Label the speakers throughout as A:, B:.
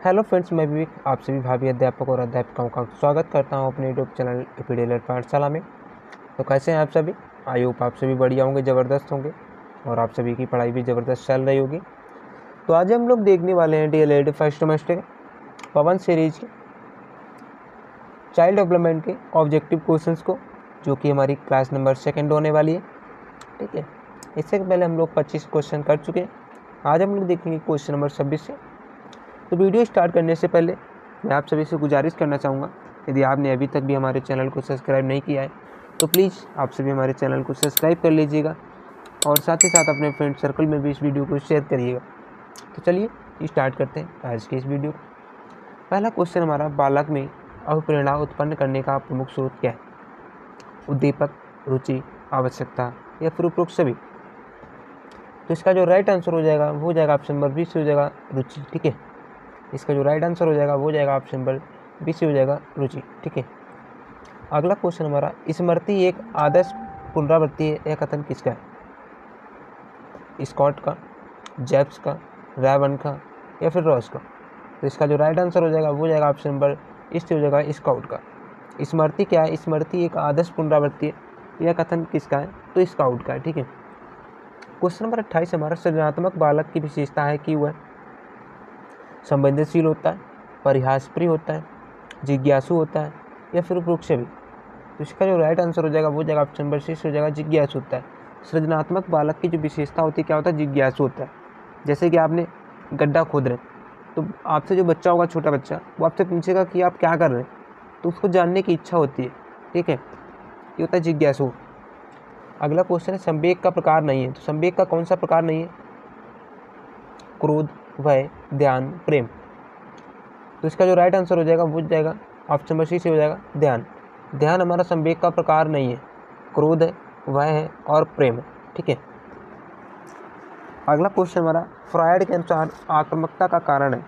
A: Hello friends, मैं विवेक आप सभी भावी अध्यापक और अध्यापिकाओं का स्वागत करता हूं अपने यूट्यूब चैनल एपीडीएलआर पाठशाला में। तो कैसे हैं आप सभी? आई होप आप सभी बढ़िया होंगे, ज़बरदस्त होंगे और आप सभी की पढ़ाई भी ज़बरदस्त चल रही होगी। तो आज हम लोग देखने वाले हैं डीएलएड फर्स्ट सेमेस्टर पवन सीरीज के चाइल्ड डेवलपमेंट के ऑब्जेक्टिव क्वेश्चंस को, जो कि हमारी क्लास नंबर 2 होने वाली है। ठीक है, इससे पहले हम लोग 25 क्वेश्चन कर चुके हैं। आज हम लोग देखेंगे क्वेश्चन नंबर 26 से। तो वीडियो स्टार्ट करने से पहले मैं आप सभी से गुजारिश करना चाहूँगा, यदि आपने अभी तक भी हमारे चैनल को सब्सक्राइब नहीं किया है तो प्लीज़ आप सभी हमारे चैनल को सब्सक्राइब कर लीजिएगा और साथ ही साथ अपने फ्रेंड सर्कल में भी इस वीडियो को शेयर करिएगा। तो चलिए स्टार्ट करते हैं आज के इस वीडियो को। पहला क्वेश्चन हमारा, बालक में अभिप्रेरणा उत्पन्न करने का प्रमुख स्रोत क्या है? उद्दीपक, रुचि, आवश्यकता या फिर उपरोक्त सभी? तो इसका जो राइट आंसर हो जाएगा वो हो जाएगा ऑप्शन नंबर बी से, हो जाएगा रुचि। ठीक है, इसका जो राइट आंसर हो जाएगा वो जाएगा ऑप्शन नंबर बी से, हो जाएगा रुचि। ठीक है, अगला क्वेश्चन हमारा, स्मृति एक आदर्श पुनरावृत्ति है, यह कथन किसका है? स्कॉट का, जेब्स का, रैवन का या फिर रॉस का? तो इसका जो राइट आंसर हो जाएगा वो जाएगा ऑप्शन नंबर इस, हो जाएगा स्काउट का। स्मृति क्या है? स्मृति एक आदर्श पुनरावृत्ति है, यह कथन किसका है? तो स्काउट का है। ठीक है, क्वेश्चन नंबर 28 हमारा, सृजनात्मक बालक की विशेषता है कि वह संवेदनशील होता है, परिहासप्रिय होता है, जिज्ञासु होता है या फिर उपरोक्त सभी? तो इसका जो राइट आंसर हो जाएगा वो जाएगा ऑप्शन नंबर सी, हो जाएगा जिज्ञासु होता है। सृजनात्मक बालक की जो विशेषता होती है क्या होता है? जिज्ञासु होता है। जैसे कि आपने गड्ढा खोद रहे तो आपसे जो बच्चा होगा, छोटा बच्चा, वो आपसे पूछेगा कि आप क्या कर रहे हैं, तो उसको जानने की इच्छा होती है। ठीक है, ये होता है जिज्ञासु। अगला क्वेश्चन है, संवेग का प्रकार नहीं है। तो संवेग का कौन सा प्रकार नहीं है? क्रोध, भय, ध्यान, प्रेम? तो इसका जो राइट आंसर हो जाएगा वो जाएगा ऑप्शन नंबर सी से, हो जाएगा ध्यान। ध्यान हमारा संवेग का प्रकार नहीं है, क्रोध है, भय है और प्रेम है। ठीक है, अगला क्वेश्चन हमारा, फ्रायड के अनुसार आक्रामकता का कारण है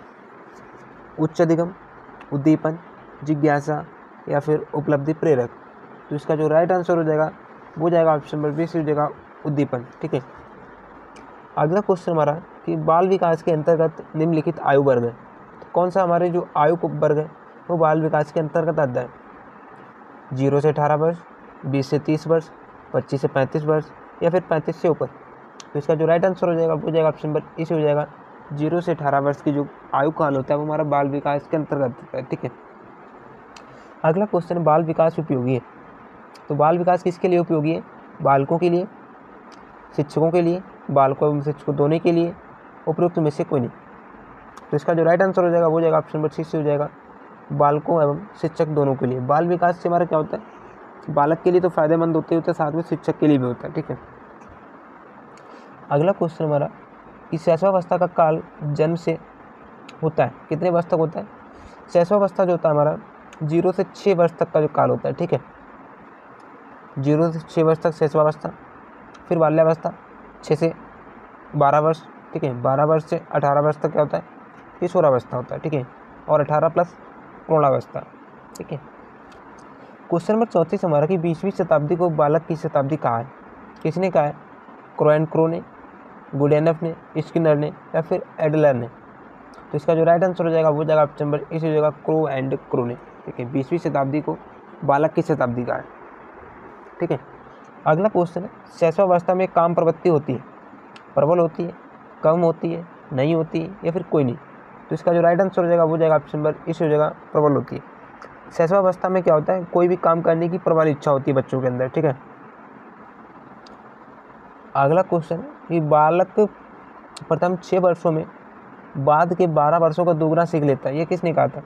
A: उच्च अधिगम, उद्दीपन, जिज्ञासा या फिर उपलब्धि प्रेरक? तो इसका जो राइट आंसर हो जाएगा वो जाएगा ऑप्शन नंबर बी से, हो जाएगा उद्दीपन। ठीक है, अगला क्वेश्चन हमारा कि बाल विकास के अंतर्गत निम्नलिखित आयु वर्ग है। तो कौन सा हमारे जो आयु वर्ग है वो बाल विकास के अंतर्गत आता है? 0 से 18 वर्ष, 20 से 30 वर्ष, 25 से 35 वर्ष या फिर 35 से ऊपर? तो इसका जो राइट आंसर हो जाएगा वो जाएगा ऑप्शन नंबर इसे, हो जाएगा 0 से 18 वर्ष की जो आयु काल होता है वो हमारा बाल विकास के अंतर्गत आता है। ठीक है, अगला क्वेश्चन, बाल विकास उपयोगी है। तो बाल विकास किसके लिए उपयोगी है? बालकों के लिए, शिक्षकों के लिए, बालकों एवं शिक्षकों दोनों के लिए, उपरोक्त में से कोई नहीं? तो इसका जो राइट आंसर हो जाएगा वो जाएगा ऑप्शन नंबर सी से, हो जाएगा बालकों एवं शिक्षक दोनों के लिए। बाल विकास से हमारा क्या होता है? बालक के लिए तो फायदेमंद होते हैं, साथ में शिक्षक के लिए भी होता है। ठीक है, अगला क्वेश्चन हमारा, इस शैशवावस्था का काल जन्म से होता है कितने वर्ष तक होता है? शैशवावस्था जो होता है हमारा 0 से 6 वर्ष तक का जो काल होता है। ठीक है, 0 से 6 वर्ष तक शैशवावस्था, फिर बाल्यावस्था 6 से 12 वर्ष। ठीक है, 12 वर्ष से 18 वर्ष तक क्या होता है? किशोरावस्था होता है। ठीक है, और 18 प्लस प्रौढ़ावस्था। ठीक है, क्वेश्चन नंबर 34 हमारा कि 20वीं शताब्दी को बालक की शताब्दी कहा है? किसने कहा है? क्रो ने, गुडेनफ ने, स्किनर ने या फिर एडलर ने? तो इसका जो राइट आंसर हो जाएगा वो जाएगा ऑप्शन नंबर इस, हो जाएगा क्रो ने। ठीक है, 20वीं शताब्दी को बालक की शताब्दी कहा है। ठीक है, अगला क्वेश्चन है, शैशवावस्था में काम प्रवृत्ति होती है, प्रबल होती है, कम होती है, नहीं होती है या फिर कोई नहीं? तो इसका जो राइट आंसर हो जाएगा वो जाएगा ऑप्शन नंबर इस, हो जाएगा प्रबल होती है। शैशवावस्था में क्या होता है? कोई भी काम करने की प्रबल इच्छा होती है बच्चों के अंदर। ठीक है, अगला क्वेश्चन है कि बालक प्रथम 6 वर्षों में बाद के 12 वर्षों का दोगुना सीख लेता है, ये किसने कहा था?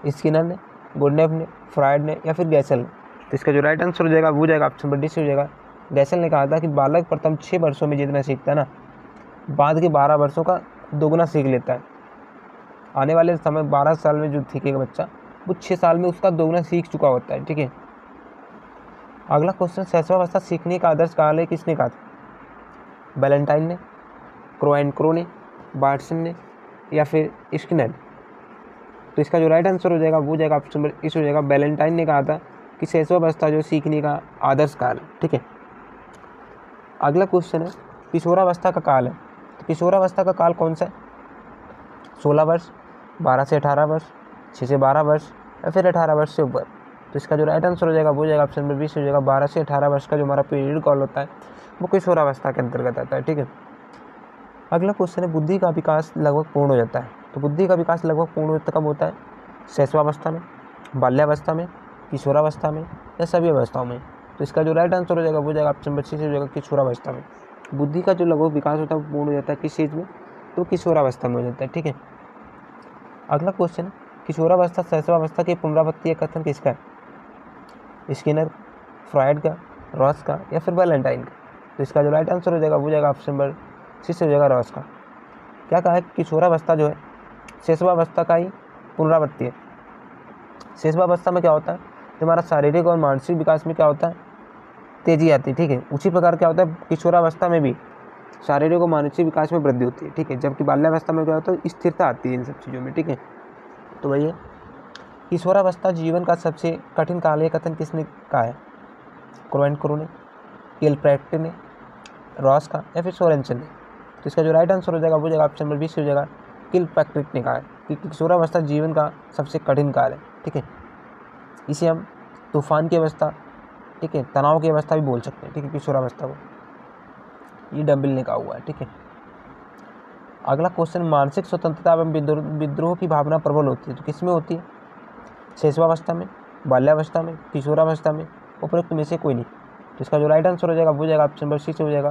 A: स्किनर ने, गुडनेफ ने, फ्रायड ने या फिर गैसल ने? तो इसका जो राइट आंसर हो जाएगा वो जाएगा ऑप्शन नंबर डी से, हो जाएगा गैसल ने कहा था कि बालक प्रथम 6 वर्षों में जितना सीखता है ना, बाद के 12 वर्षों का दोगुना सीख लेता है। आने वाले समय 12 साल में जो सीखेगा बच्चा, वो 6 साल में उसका दोगुना सीख चुका होता है। ठीक है, अगला क्वेश्चन, शैशवावस्था सीखने का आदर्श काल है, किसने कहा था? बैलेंटाइन ने, क्रो ने, बार्टसन ने या फिर स्किनर? तो इसका जो राइट आंसर हो जाएगा वो जाएगा ऑप्शन नंबर इस, हो जाएगा बैलेंटाइन ने कहा था कि शैशवावस्था जो सीखने का आदर्श काल है। ठीक है, अगला क्वेश्चन है, किशोरावस्था का काल है। तो किशोरावस्था का काल कौन सा है? 16 वर्ष, 12 से 18 वर्ष, 6 से 12 वर्ष या फिर 18 वर्ष से ऊपर। तो इसका जो राइट आंसर हो जाएगा वो हो जाएगा ऑप्शन नंबर 20 हो जाएगा। 12 से 18 वर्ष का जो हमारा पीरियड कॉल होता है वो किशोरावस्था के अंतर्गत आता है। ठीक है, अगला क्वेश्चन है बुद्धि का विकास लगभग पूर्ण हो जाता है। तो बुद्धि का विकास लगभग पूर्ण कब होता है? शैशवावस्था में, बाल्यावस्था में, किशोरावस्था में या सभी अवस्थाओं में। तो इसका जो राइट आंसर हो जाएगा वो हो जाएगा ऑप्शन नंबर 6 हो जाएगा किशोरावस्था में। बुद्धि का जो लगभग विकास होता है वो पूर्ण हो जाता है किस एज में? तो किशोरावस्था में हो जाता है। ठीक है, अगला क्वेश्चन, किशोरावस्था शैशवावस्था की पुनरावृत्ति का कथन किसका है? स्किनर, फ्रॉइड का, रॉस का या फिर वैलेंटाइन का। तो इसका जो राइट आंसर हो जाएगा वो हो जाएगा ऑप्शन नंबर 6 हो जाएगा रॉस का। क्या कहा है? किशोरावस्था जो है शैशवावस्था का ही पुनरावृत्ति है। शैशवावस्था में क्या होता है? जो हमारा शारीरिक और मानसिक विकास में क्या होता है? तेजी आती है। ठीक है, उसी प्रकार क्या होता है किशोरावस्था में भी शारीरिक और मानसिक विकास में वृद्धि होती है। ठीक है, जबकि बाल्यावस्था में क्या होता है? स्थिरता आती है इन सब चीज़ों में। ठीक है, तो भैया किशोरावस्था जीवन का सबसे कठिन काल है कथन किसने कहा है? क्रोवेनक्रो ने, किलपैट्री ने, रॉस का या फिर सोरेनसन ने। तो इसका जो राइट आंसर हो जाएगा वो हो जाएगा ऑप्शन नंबर 20 हो जाएगा किलपैट्री ने कहा है कि किशोरावस्था जीवन का सबसे कठिन काल है। ठीक है, इसे हम तूफान की अवस्था, ठीक है, तनाव की अवस्था भी बोल सकते हैं। ठीक है, किशोरावस्था को, ये डम्बिल ने कहा हुआ है। ठीक है, अगला क्वेश्चन, मानसिक स्वतंत्रता एवं विद्रोह की भावना प्रबल होती है तो किसमें होती है? शैशवावस्था में, बाल्यावस्था में, किशोरावस्था में, उपरोक्त में से कोई नहीं। तो इसका जो राइट आंसर हो जाएगा वो हो जाएगा ऑप्शन नंबर सी से हो जाएगा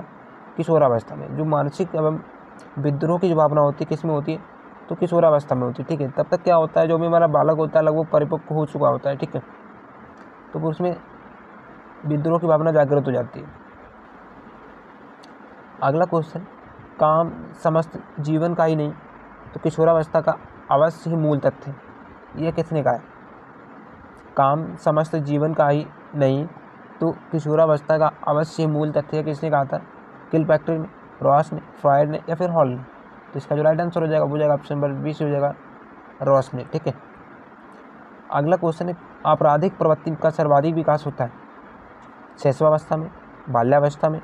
A: किशोरावस्था में। जो मानसिक एवं विद्रोह की जो भावना होती है किसमें होती है? तो किशोरावस्था में होती है। ठीक है, तब तक क्या होता है जो भी हमारा बालक होता है लगभग परिपक्व हो चुका होता है। ठीक है, तो उसमें विद्रोह की भावना जागृत हो जाती है। अगला क्वेश्चन, काम समस्त जीवन का ही नहीं तो किशोरावस्था का अवश्य ही मूल तथ्य, यह किसने कहा है? काम समस्त जीवन का ही नहीं तो किशोरावस्था का अवश्य ही मूल तथ्य किसने कहा था? किलपैट्री ने, रॉस ने, फ्रॉइड ने या फिर हॉल ने। तो इसका जो राइट आंसर हो जाएगा वो हो जाएगा ऑप्शन नंबर 20 हो जाएगा रॉस ने। ठीक है, अगला क्वेश्चन है, आपराधिक प्रवृत्ति का सर्वाधिक विकास होता है शैशवावस्था में, बाल्यावस्था में,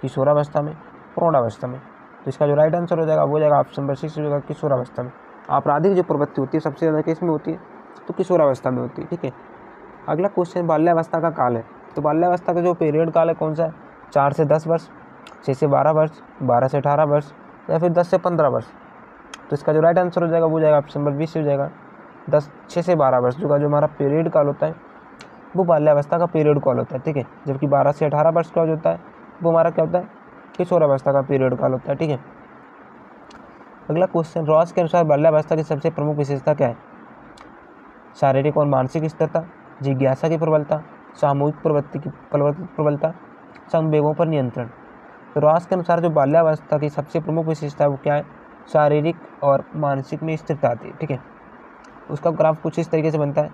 A: किशोरावस्था में, प्रौढ़ावस्था में। तो इसका जो राइट आंसर हो जाएगा वो हो जाएगा ऑप्शन नंबर 6 हो जाएगा किशोरावस्था में। आपराधिक जो प्रवृत्ति होती है सबसे ज़्यादा किसमें होती है? तो किशोरावस्था में होती है। ठीक है, अगला क्वेश्चन, बाल्यावस्था का काल है तो बाल्यावस्था का जो पीरियड काल है कौन सा है? 4 से 10 वर्ष, 6 से 12 वर्ष, 12 से 18 वर्ष या फिर 10 से 15 वर्ष। तो इसका जो राइट आंसर हो जाएगा वो हो जाएगा ऑप्शन नंबर 20 हो जाएगा 6 से 12 वर्ष जो हमारा पीरियड काल होता है वो बाल्यावस्था का पीरियड काल होता है। ठीक है, जबकि 12 से 18 वर्ष का जो होता है वो हमारा क्या होता है? किशोरावस्था का पीरियड काल होता है। ठीक है, अगला क्वेश्चन, रॉस के अनुसार बाल्यावस्था की सबसे प्रमुख विशेषता क्या है? शारीरिक और मानसिक स्थिरता, जिज्ञासा की प्रबलता, सामूहिक प्रवृत्ति की प्रबलता, संवेगों पर नियंत्रण। तो रॉस के अनुसार जो बाल्यावस्था की सबसे प्रमुख विशेषता है वो क्या है? शारीरिक और मानसिक में स्थिरता आती है। ठीक है, उसका ग्राफ कुछ इस तरीके से बनता है,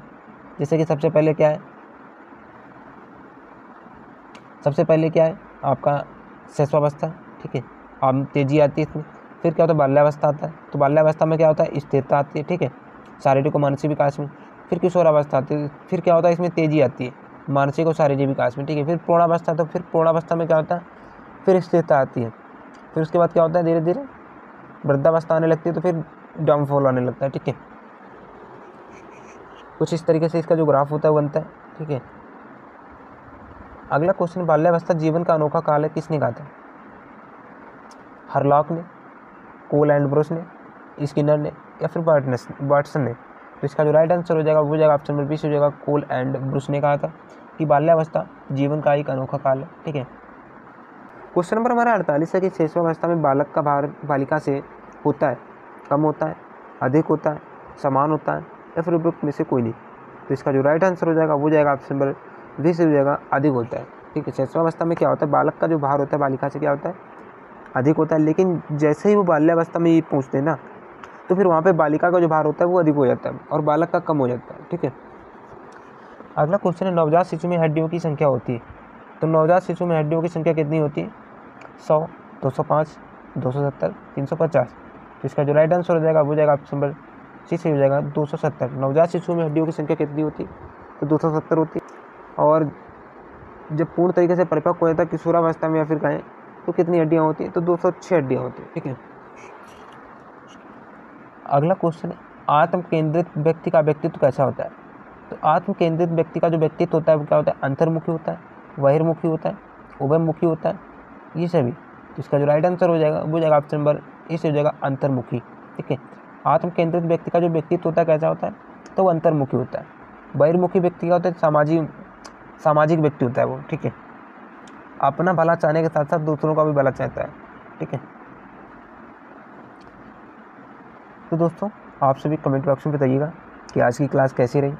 A: जैसे कि सबसे पहले क्या है? सबसे पहले क्या है आपका? शैशवावस्था। ठीक है, अब तेजी आती है इसमें, फिर क्या होता है? बाल्यावस्था आता है। तो बाल्यावस्था में क्या होता है? स्थिरता आती है। ठीक है, शारीरिक और मानसिक विकास में। फिर किशोरावस्था आती है, फिर क्या होता है? इसमें तेजी आती है मानसिक और शारीरिक विकास में। ठीक है, फिर प्रौढ़ावस्था, तो फिर प्रौढ़ावस्था में क्या होता है? फिर स्थिरता आती है। फिर उसके बाद क्या होता है? धीरे धीरे वृद्धावस्था आने लगती है तो फिर डाउनफॉल आने लगता है। ठीक है, कुछ इस तरीके से इसका जो ग्राफ होता है वो बनता है। ठीक है, अगला क्वेश्चन, बाल्यावस्था जीवन का अनोखा काल है किसने कहा था? हरलॉक ने, कोल एंड ब्रुश ने, स्किनर ने या फिर वाटसन ने। तो इसका जो राइट आंसर हो जाएगा वो हो जाएगा ऑप्शन नंबर 20 हो जाएगा कोल एंड ब्रुश ने कहा था कि बाल्यावस्था जीवन का एक अनोखा काल है। ठीक है, क्वेश्चन नंबर हमारा 48 है कि शैशवावस्था में बालक का भार बालिका से होता है, कम होता है, अधिक होता है, समान होता है या फिर उपयुक्त में से कोई नहीं। तो इसका जो राइट आंसर हो जाएगा वो जाएगा ऑप्शन नंबर 20 हो जाएगा अधिक होता है। ठीक है, शैशवावस्था में क्या होता है? बालक का जो भार होता है बालिका से क्या होता है? अधिक होता है, लेकिन जैसे ही वो बाल्यावस्था में ये पहुँचते हैं ना तो फिर वहाँ पे बालिका का जो भार होता है वो अधिक हो जाता है और बालक का कम हो जाता है। ठीक है, अगला क्वेश्चन है, नवजात शिशु में हड्डियों की संख्या होती है तो नवजात शिशु में हड्डियों की संख्या कितनी होती है? 100, 205, 270, 350। तो इसका जो राइट आंसर हो जाएगा वो जाएगा ऑप्शन नंबर सी से हो जाएगा 270। नवजात शिशु में हड्डियों की संख्या कितनी होती है? तो 270 होती है। और जब पूर्ण तरीके से परिपक्व हो जाता है किशोरावस्था में या फिर कहें तो कितनी हड्डियाँ होती हैं? तो 206 हड्डियाँ होती हैं। ठीक है, अगला क्वेश्चन है, आत्म केंद्रित व्यक्ति का व्यक्तित्व कैसा होता है? तो आत्म केंद्रित व्यक्ति का जो व्यक्तित्व होता है वो क्या होता है? अंतर्मुखी होता है, बहिर्मुखी होता है, उभयमुखी होता है, ये सभी। तो इसका जो राइट आंसर हो जाएगा वो हो जाएगा ऑप्शन नंबर इस हो जाएगा अंतर्मुखी। ठीक है, आत्म केंद्रित व्यक्ति का जो व्यक्तित्व होता है कैसा होता है? तो वो अंतर्मुखी होता है। बहिर्मुखी व्यक्ति का होता है सामाजिक व्यक्ति होता है वो। ठीक है, अपना भला चाहने के साथ साथ दूसरों का भी भला चाहता है। ठीक है, तो दोस्तों आप सभी कमेंट बॉक्स में बताइएगा कि आज की क्लास कैसी रही,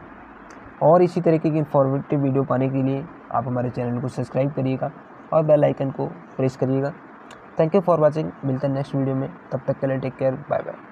A: और इसी तरीके की इन्फॉर्मेटिव वीडियो पाने के लिए आप हमारे चैनल को सब्सक्राइब करिएगा और बेल आइकन को प्रेस करिएगा। Thank you for watching. मिलते हैं नेक्स्ट वीडियो में, तब तक के लिए टेक केयर, बाय बाय।